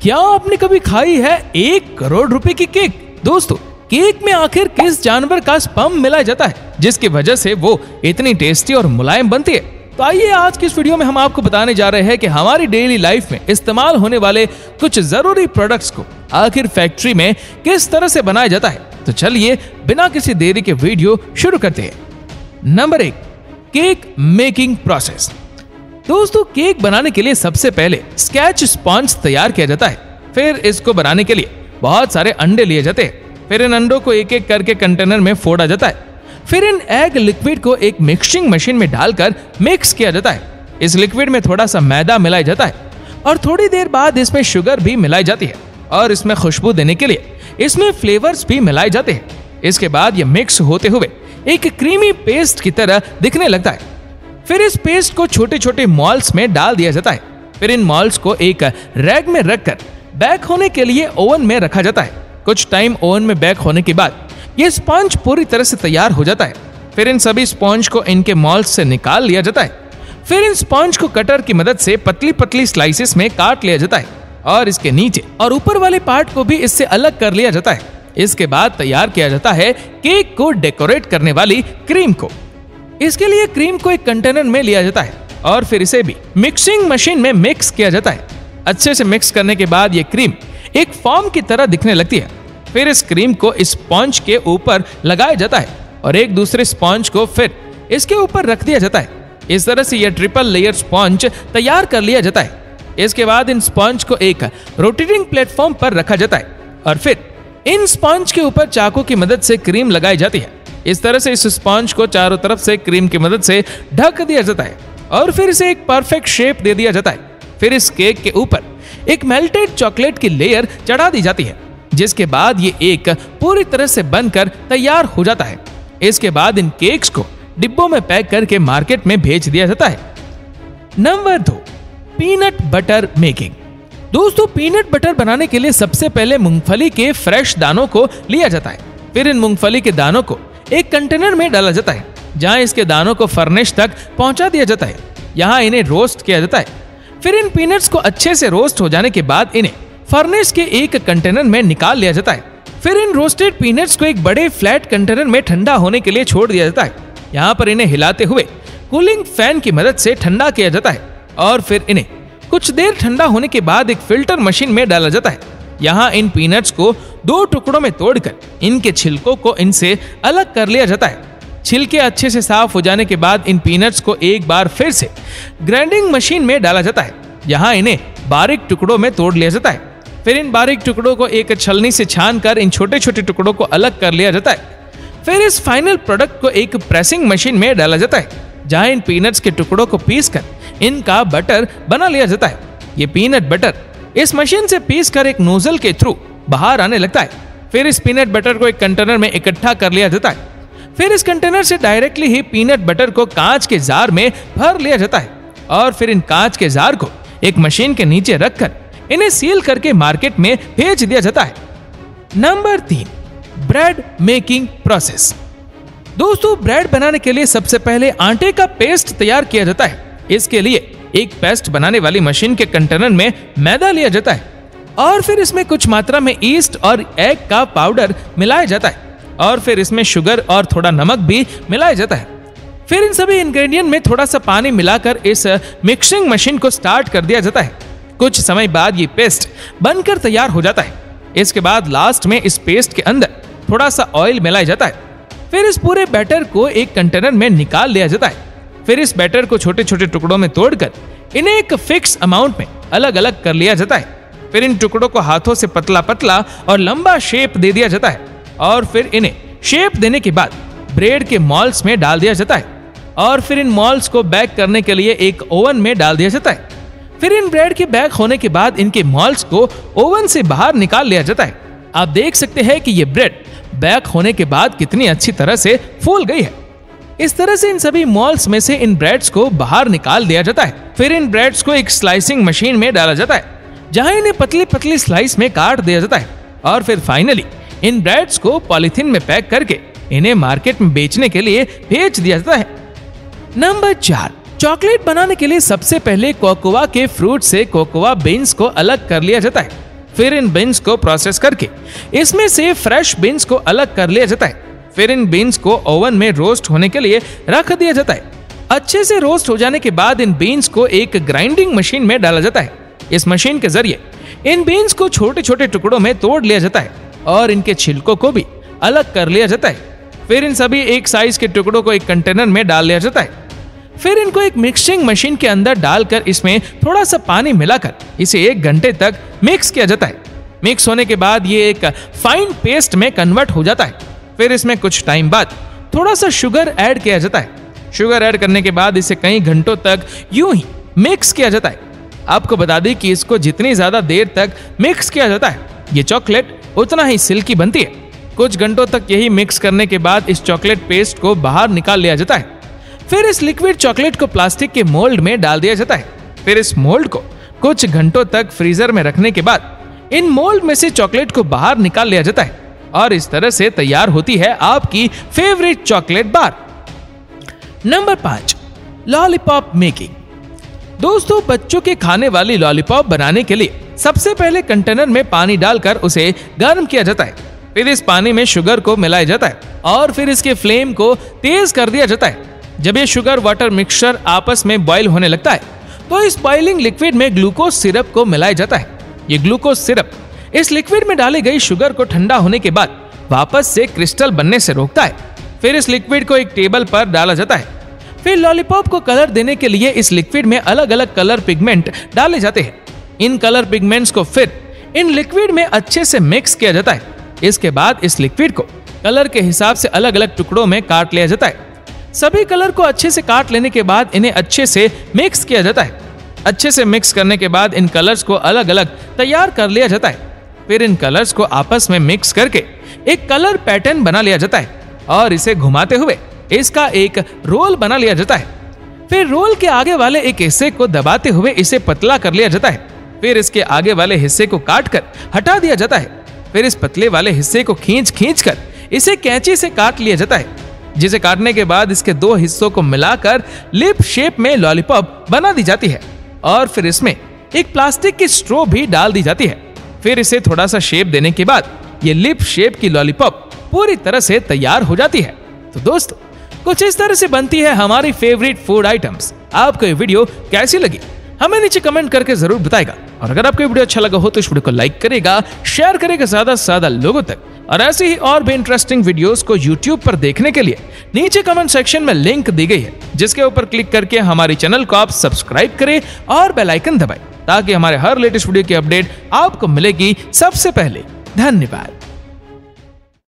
क्या आपने कभी खाई है 1 करोड़ रुपए की केक? दोस्तों, केक में आखिर किस जानवर का स्पर्म मिलाया जाता है जिसकी वजह से वो इतनी टेस्टी और मुलायम बनती है? तो आइए आज की इस वीडियो में हम आपको बताने जा रहे हैं कि हमारी डेली लाइफ में इस्तेमाल होने वाले कुछ जरूरी प्रोडक्ट्स को आखिर फैक्ट्री में किस तरह से बनाया जाता है। तो चलिए बिना किसी देरी के वीडियो शुरू करते हैं। Number 1, cake making process. दोस्तों, केक बनाने के लिए सबसे पहले स्केच स्पॉन्ज तैयार किया जाता है। फिर इसको बनाने के लिए बहुत सारे अंडे लिए जाते हैं। फिर इन अंडों को एक एक करके कंटेनर में फोड़ा जाता है। फिर इन एग लिक्विड को एक मिक्सिंग मशीन में डालकर मिक्स किया जाता है। इस लिक्विड में थोड़ा सा मैदा मिलाया जाता है और थोड़ी देर बाद इसमें शुगर भी मिलाई जाती है और इसमें खुशबू देने के लिए इसमें फ्लेवर्स भी मिलाए जाते हैं। इसके बाद ये मिक्स होते हुए एक क्रीमी पेस्ट की तरह दिखने लगता है। फिर इस पेस्ट को छोटे छोटे मॉल्स में डाल दिया जाता है। फिर इन मॉल्स को एक रैक में रखकर बेक होने के लिए ओवन में रखा जाता है। कुछ टाइम ओवन में बेक होने के बाद ये स्पंज पूरी तरह से तैयार हो जाता है। फिर इन सभी स्पंज को इनके मॉल्स से निकाल लिया जाता है। फिर इन स्पंज को कटर की मदद से पतली पतली स्लाइसेस में काट लिया जाता है और इसके नीचे और ऊपर वाले पार्ट को भी इससे अलग कर लिया जाता है। इसके बाद तैयार किया जाता है केक को डेकोरेट करने वाली क्रीम को। इसके लिए क्रीम को एक कंटेनर में लिया जाता है और फिर इसे भी मिक्सिंग मशीन में मिक्स किया जाता है। अच्छे से मिक्स करने के बाद ये क्रीम एक फॉर्म की तरह दिखने लगती है। फिर इस क्रीम को स्पॉन्ज के ऊपर लगाया जाता है और एक दूसरे स्पॉन्ज को फिर इसके ऊपर रख दिया जाता है। इस तरह से यह ट्रिपल लेयर स्पॉन्ज तैयार कर लिया जाता है। इसके बाद इन स्पॉन्ज को एक रोटेटिंग प्लेटफॉर्म पर रखा जाता है और फिर इन स्पॉन्ज के ऊपर चाकू की मदद से क्रीम लगाई जाती है। इस तरह से इस स्पॉन्ज को चारों तरफ से क्रीम की मदद से ढक दिया जाता है और फिर इसे एक परफेक्ट शेप दे दिया जाता है। फिर इस केक के ऊपर एक मेल्टेड चॉकलेट की लेयर चढ़ा दी जाती है, जिसके बाद ये एक पूरी तरह से बनकर तैयार हो जाता है। इसके बाद इन केक्स को डिब्बों में पैक करके मार्केट में भेज दिया जाता है। Number 2, peanut butter making. दोस्तों, पीनट बटर बनाने के लिए सबसे पहले मूंगफली के फ्रेश दानों को लिया जाता है। फिर इन मूंगफली के दानों को एक कंटेनर में डाला जाता है, जहां इसके दानों को फर्नेस तक पहुंचा दिया जाता है। यहां इन्हें रोस्ट किया जाता है। फिर इन पीनट्स को अच्छे से रोस्ट हो जाने के बाद इन्हें फर्नेस के एक कंटेनर में निकाल लिया जाता है। फिर इन रोस्टेड पीनट्स को एक बड़े फ्लैट कंटेनर में ठंडा होने के लिए छोड़ दिया जाता है। यहाँ पर इन्हें हिलाते हुए कूलिंग फैन की मदद से ठंडा किया जाता है और फिर इन्हें कुछ देर ठंडा होने के बाद एक फिल्टर मशीन में डाला जाता है। यहाँ इन पीनट्स को 2 टुकड़ों में तोड़कर इनके छिलकों को इनसे अलग कर लिया जाता है। छिलके अच्छे से साफ हो जाने के बाद इन पीनट्स को एक बार फिर से ग्राइंडिंग मशीन में डाला जाता है। यहाँ इन्हें बारीक टुकड़ों में तोड़ लिया जाता है। फिर इन बारीक टुकड़ों को एक छलनी से छानकर इन छोटे छोटे टुकड़ों को अलग कर लिया जाता है। फिर इस फाइनल प्रोडक्ट को एक प्रेसिंग मशीन में डाला जाता है, जहाँ इन पीनट्स के टुकड़ों को पीसकर इनका बटर बना लिया जाता है। ये पीनट बटर इस मशीन से पीसकर एक नोजल के थ्रू बाहर आने लगता है। फिर इस पीनट बटर को एक कंटेनर में इकट्ठा कर लिया जाता है। फिर इस कंटेनर से डायरेक्टली ही पीनट बटर को कांच के जार में भर लिया जाता है और फिर इन कांच के जार को एक मशीन के नीचे रखकर इन्हें सील करके मार्केट में भेज दिया जाता है। Number 3, bread making process. दोस्तों, ब्रेड बनाने के लिए सबसे पहले आटे का पेस्ट तैयार किया जाता है। इसके लिए एक पेस्ट बनाने वाली मशीन के कंटेनर में मैदा लिया जाता है और फिर इसमें कुछ मात्रा में ईस्ट और एग का पाउडर मिलाया जाता है और फिर इसमें शुगर और थोड़ा नमक भी मिलाया जाता है। फिर इन सभी इंग्रेडिएंट में थोड़ा सा पानी मिलाकर इस मिक्सिंग मशीन को स्टार्ट कर दिया जाता है। कुछ समय बाद ये पेस्ट बनकर तैयार हो जाता है। इसके बाद लास्ट में इस पेस्ट के अंदर थोड़ा सा ऑयल मिलाया जाता है। फिर इस पूरे बैटर को एक कंटेनर में निकाल लिया जाता है। फिर इस बैटर को छोटे छोटे टुकड़ों में तोड़कर इन्हें एक फिक्स अमाउंट में अलग अलग कर लिया जाता है। फिर इन टुकड़ों को हाथों से पतला पतला और लंबा शेप दे दिया जाता है और फिर इन्हें शेप देने के बाद ब्रेड के मॉल्स में डाल दिया जाता है और फिर इन मॉल्स को बेक करने के लिए एक ओवन में डाल दिया जाता है। फिर इन ब्रेड के बेक होने के बाद इनके मॉल्स को ओवन से बाहर निकाल लिया जाता है। आप देख सकते हैं कि ये ब्रेड बेक होने के बाद कितनी अच्छी तरह से फूल गई है। इस तरह से इन सभी मॉल्स में से इन ब्रेड्स को बाहर निकाल दिया जाता है। फिर इन ब्रेड्स को एक स्लाइसिंग मशीन में डाला जाता है, जहां इन्हें पतली पतली स्लाइस में काट दिया जाता है और फिर फाइनली इन ब्रेड्स को पॉलिथीन में पैक करके इन्हें मार्केट में बेचने के लिए भेज दिया जाता है। नंबर 4, चॉकलेट बनाने के लिए सबसे पहले कोकोआ के फ्रूट से कोकोआ बीन्स को अलग कर लिया जाता है। फिर इन बीन्स को प्रोसेस करके इसमें से फ्रेश बीन्स को अलग कर लिया जाता है। फिर इन बीन्स को ओवन में रोस्ट होने के लिए रख दिया जाता है। अच्छे से रोस्ट हो जाने के बाद इन बीन्स को एक ग्राइंडिंग मशीन में डाला जाता है। इस मशीन के जरिए इन बीन्स को छोटे छोटे टुकड़ों में तोड़ लिया जाता है और इनके छिलकों को भी अलग कर लिया जाता है। फिर इन सभी एक साइज के टुकड़ों को एक कंटेनर में डाल लिया जाता है। फिर इनको एक मिक्सिंग मशीन के अंदर डालकर इसमें थोड़ा सा पानी मिलाकर इसे 1 घंटे तक मिक्स किया जाता है। मिक्स होने के बाद ये एक फाइन पेस्ट में कन्वर्ट हो जाता है। फिर इसमें कुछ टाइम बाद थोड़ा सा शुगर ऐड किया जाता है। शुगर ऐड करने के बाद इसे कई घंटों तक यूं ही मिक्स किया जाता है। आपको बता दें कि इसको जितनी ज्यादा देर तक मिक्स किया जाता है ये चॉकलेट उतना ही सिल्की बनती है। कुछ घंटों तक यही मिक्स करने के बाद इस चॉकलेट पेस्ट को बाहर निकाल लिया जाता है। फिर इस लिक्विड चॉकलेट को प्लास्टिक के मोल्ड में डाल दिया जाता है। फिर इस मोल्ड को कुछ घंटों तक फ्रीजर में रखने के बाद इन मोल्ड में से चॉकलेट को बाहर निकाल लिया जाता है और इस तरह से तैयार होती है आपकी favourite chocolate bar. Number 5, lollipop making. दोस्तों, बच्चों के खाने वाली लॉलीपॉप बनाने के लिए सबसे पहले कंटेनर में पानी डालकर उसे गर्म किया जाता है। फिर इस पानी में शुगर को मिलाया जाता है और फिर इसके फ्लेम को तेज कर दिया जाता है। जब ये शुगर वाटर मिक्सचर आपस में बॉईल होने लगता है तो इस बॉइलिंग लिक्विड में ग्लूकोज सिरप को मिलाया जाता है। ये ग्लूकोज सिरप इस लिक्विड में डाली गई शुगर को ठंडा होने के बाद वापस से क्रिस्टल बनने से रोकता है। फिर इस लिक्विड को एक टेबल पर डाला जाता है। फिर लॉलीपॉप को कलर देने के लिए इस लिक्विड में अलग अलग कलर पिगमेंट डाले जाते हैं। इन कलर पिगमेंट्स को फिर इन लिक्विड में अच्छे से मिक्स किया जाता है। इसके बाद इस लिक्विड को कलर के हिसाब से अलग अलग टुकड़ों में काट लिया जाता है। सभी कलर को अच्छे से काट लेने के बाद इन्हें अच्छे से मिक्स किया जाता है। अच्छे से मिक्स करने के बाद इन कलर्स को अलग अलग तैयार कर लिया जाता है। फिर इन कलर्स को आपस में मिक्स करके एक कलर पैटर्न बना लिया जाता है और इसे घुमाते हुए इसका एक रोल बना लिया जाता है। फिर रोल के आगे वाले एक हिस्से को दबाते हुए इसे पतला कर लिया जाता है। फिर इसके आगे वाले हिस्से को काट कर हटा दिया जाता है। फिर इस पतले वाले हिस्से को खींच कर इसे कैंची से काट लिया जाता है, जिसे काटने के बाद इसके 2 हिस्सों को मिलाकर लिप शेप में लॉलीपॉप बना दी जाती है और फिर इसमें एक प्लास्टिक की स्ट्रॉ भी डाल दी जाती है। फिर इसे थोड़ा सा शेप देने के बाद ये लिप शेप की लॉलीपॉप पूरी तरह से तैयार हो जाती है। तो दोस्तों, कुछ इस तरह से बनती है हमारी फेवरेट फूड आइटम्स। आपको ये वीडियो कैसी लगी हमें नीचे कमेंट करके जरूर बताएगा और अगर आपको वीडियो अच्छा लगा हो तो इस वीडियो को लाइक करेगा, शेयर करेगा ज्यादा से ज्यादा लोगों तक। और ऐसे ही और भी इंटरेस्टिंग वीडियोस को YouTube पर देखने के लिए नीचे कमेंट सेक्शन में लिंक दी गई है, जिसके ऊपर क्लिक करके हमारे चैनल को आप सब्सक्राइब करें और बेल आइकन दबाएं ताकि हमारे हर लेटेस्ट वीडियो की अपडेट आपको मिलेगी सबसे पहले। धन्यवाद।